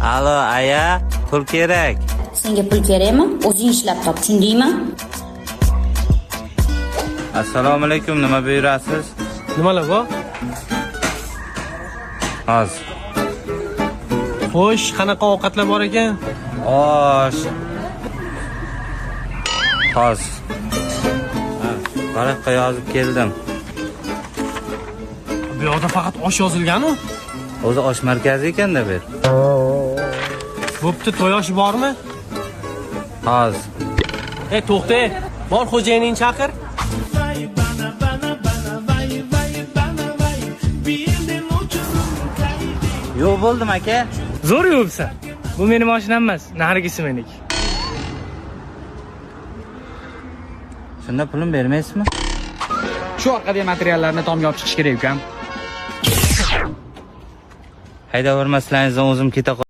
Alo, aya, pul kerak. Senga pul kerakmi? O'zing ishlab top, tushundingmi? Assalomu alaykum, nima buyurasiz? Nimalar bu? Hozir. Xo'sh, qanaqa ovqatlar bor ekan? Osh. Hozir. Varaqqa yozib keldim. Bu yoqda faqat osh yozilgan-ku. O'zi osh markazi ekanda bu. Bo'pti, to'y oshi bormi? Hozir. To'xta. Bor xo'jayiningni chaqir. Yo'q bo'ldim aka. Zo'r yuribsan. Bu mening mashinam emas, narigisi meniki. Shunda pulim bermaysizmi? Shu orqadagi materiallarni tomga olib chiqish kerak ekan. Haydavermasligingizdan o'zim keta